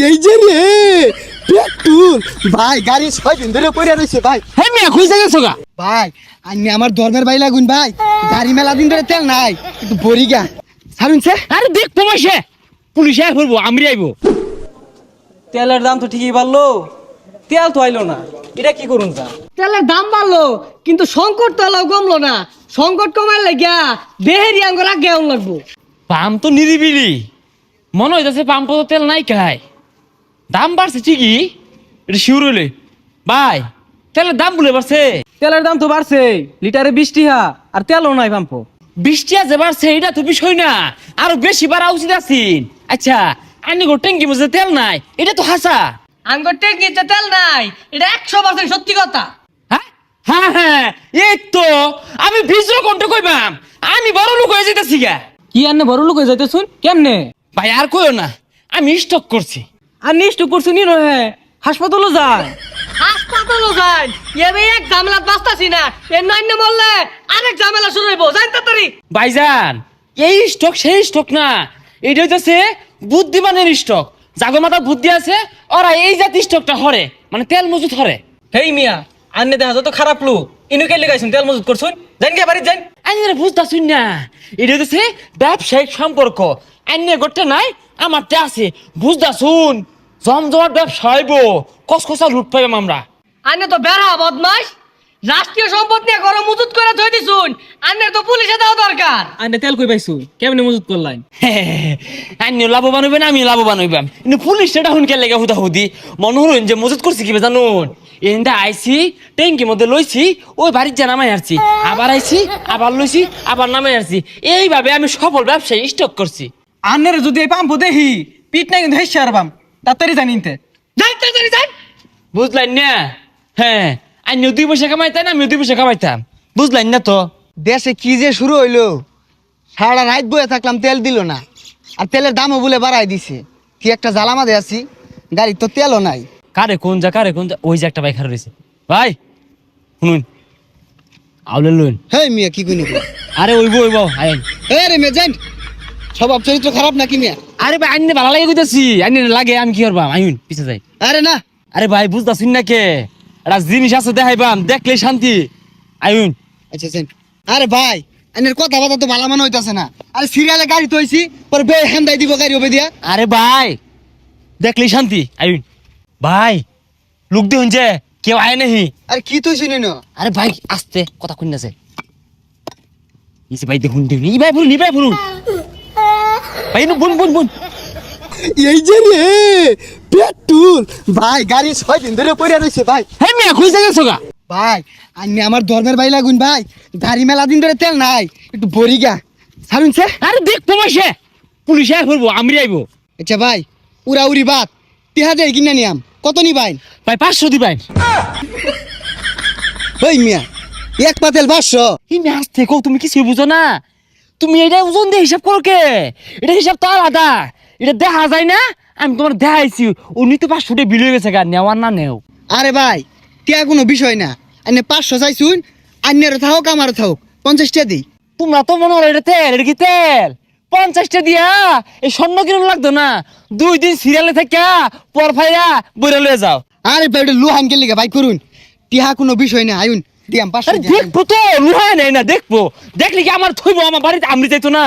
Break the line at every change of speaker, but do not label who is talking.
এই যে রে পেট্রোল ভাই গাড়ি 6 দিন ধরে পড়ে রইছে ভাই।
হ্যাঁ মিয়া কইছে গেছো গা
ভাই আইনি আমার ধর্মের ভাই লাগুন ভাই, গাড়ি মেলা দিন ধরে তেল নাই, একটু বড়ি গা ছাড়ুনছে।
আরে দেখ তোমাইছে পুলিশ আয় করবো আমি আইবো।
তেলের দাম তো ঠিকই বাড়লো, তেল তো আইলো না, এটা কি করুন যা?
তেলের দাম বাড়লো কিন্তু সংকট তো এলাও কমলো না। সংকট কমার লাগিয়া বেহেরি আঙ্গুর আগে লাগবো।
পাম্প তো নিরিবিলি, মনে হইতেছে পাম্প তো তেল নাই খায়, দাম বাড়ছে ঠিকই, এটা শিউর হইলে ভাই তেলের দাম বলে বাড়ছে।
তেলের দাম তো বাড়ছে, লিটারে 20 টাকা, আর তেলও নাই পাম্পো।
বৃষ্টি আছে বাড়ছে এটা তো বিষয় না, আরো বেশি বাড়া উচিত আছিন। আচ্ছা আইনি গো ট্যাঙ্কি মধ্যে তেল নাই, এটা তো হাসা।
আঙ্গুর টেঙ্গিতে তেল নাই, এটা 100% সত্যি কথা।
হ্যাঁ হ্যাঁ হ্যাঁ এই তো আমি ভিজরো কোনটা কইবাম, আমি বড় লোক হয়ে যেতেছি গা।
কি আনে বড় লোক হয়ে যাইতে শুন কেমনে?
ভাই আর কইও না, আমি স্টক করছি।
আর নিষ্ঠ করছো নি নহে, হাসপাতালও যায়।
হাসপাতালও যাই এবে এক ঝামেলা বাঁচতাছি না, এর নাইনে বললে আরেক ঝামেলা শুরু হইব, যাই তাড়াতাড়ি।
ভাইজান এই স্টক সেই স্টক না, এটা হইতেছে বুদ্ধিমানের স্টক। জাগো মাথা বুদ্ধি আছে ওরা এই জাতি স্টকটা হরে, মানে তেল মজুত হরে।
হেই মিয়া, আন্নে দেখা যত খারাপ লোক, ইনু কে লেগাইছেন তেল মজুত করছুন, জান গে বাড়ি যান।
আমি বুঝতেছুন না, এটা হইতেছে ব্যবসায়িক সম্পর্ক। আইনে গোটে নাই আমারটা আছে, বুঝতেছুন? জমজমাট ব্যবসা হইব, কসকসা লুট পাইবাম আমরা।
আনে তো বেড়া বদমাস, রাষ্ট্রীয় সম্পদ নিয়ে ঘর মজুত করে থই দিছুন, আনে তো পুলিশে দেওয়া দরকার।
আন্নে তেল কই পাইছু, কেমনে মজুত করলাইন?
আইনি লাভবান হইবেন আমি লাভবান হইবাম, কিন্তু পুলিশ সেটা হুনকে লেগে হুদা হুদি মনে হইন যে মজুত করছি কি জানুন। এনটা আইছি ট্যাঙ্কির মধ্যে লইছি, ওই বাড়ির যা নামাই আসছি, আবার আইছি আবার লইছি আবার নামাই আসছি, এইভাবে আমি সফল ব্যবসায়ী স্টক করছি।
আন্নের যদি এই পাম্প দেখি পিট নাই কিন্তু হেসে আরবাম, তাড়াতাড়ি জানিনতে।
যাই তাড়াতাড়ি যাই।
বুঝলেন না? হ্যাঁ আইনিও 2 পয়সা কামাইতাম, আমিও 2 পয়সা কামাইতাম, বুঝলেন না তো?
দেশে কি যে শুরু হইলো, সারা রাত বয়ে থাকলাম তেল দিল না, আর তেলের দামও বলে বাড়াই দিছে। কি একটা জ্বালামাদে আছি, গাড়ির তো তেলও নাই।
কারে কোন যা কারে কোন যা, ওই যে একটা বাইক হারা রয়েছে। ভাই শুনুন আউলে লুন।
হেই মিয়া কি কইনি?
আরে ওইব আইন।
এ রে মেয়ে যান, স্বভাব চরিত্র খারাপ নাকি মিয়া?
আরে ভাই আইনে ভালো লাগে কইতাছি, আইনে লাগে আমি কি করবাম, আইন পিছে যাই।
আরে না,
আরে ভাই বুঝতাছুন না কে, একটা জিনিস আছে দেখাইবাম, দেখলে শান্তি। আইন
আচ্ছা যান। আরে ভাই এনের কথা বার্তা তো ভালো মনে হইতাছে না। আরে সিরিয়ালে গাড়ি তো হইছি, পরে বে হান্দাই দিব গাড়ি হবে দিয়া।
আরে ভাই দেখলে শান্তি। আইন ভাই লোক দেখুন যে কেউ আয় নাহি।
আরে কি তুই শুনি না?
আরে ভাই আস্তে কথা কই না যে ইসে ভাই দেখুন দেখুন ই ভাই বলুন ভাই নো বুন
এই যে রে পেট্রোল ভাই গাড়ি 6 দিন ধরে পড়ে রইছে ভাই।
হে মিয়া কইছে গেছো গা
ভাই আইনি আমার ধর্মের ভাই লাগুন ভাই, গাড়ি মেলা দিন ধরে তেল নাই, একটু বড়ি গা ছাড়ুনছে।
আরে দেখ তোমাইছে পুলিশ আয় করবো আমি আইবো।
আচ্ছা ভাই উড়া উড়ি বাত 3000 কিনে নিয়াম, কত নি ভাই?
ভাই 500 দিবেন।
ওই মিয়া এক পাতেল 500?
এই মিয়া আস্তে কও, তুমি কিছু বুঝো না, তুমি এটা ওজন দিয়ে হিসাব করো কে? এটা হিসাব তো আলাদা, এটা দেখা যায় না, আমি তোমার দেখাইছি। উনি তো 500 টাকা বিল হয়ে গেছে গা, নেওয়ার না নেও।
আরে ভাই টিয়া কোনো বিষয় না, আইনে 500 চাইছুন, আইনেরও থাকুক আমারও থাকুক, 50 টাকা দিই।
তোমরা তো মনে হলো এটা তেল, এটা কি তেল? 50 টাকা দিয়া এই স্বর্ণ কিরণ লাগতো না, 2 দিন সিরিয়ালে থাকা পর ফাইরা বইরা লয়ে যাও।
আরে ভাই ওটা লুহান কে লিগা ভাই করুন, টিয়া কোনো বিষয় না, আইন দিয়াম 500
আরে দেখবো তো লুহায় নাই না, দেখবো দেখলে কি আমার থইবো, আমার বাড়িতে আমরি যাইতো না।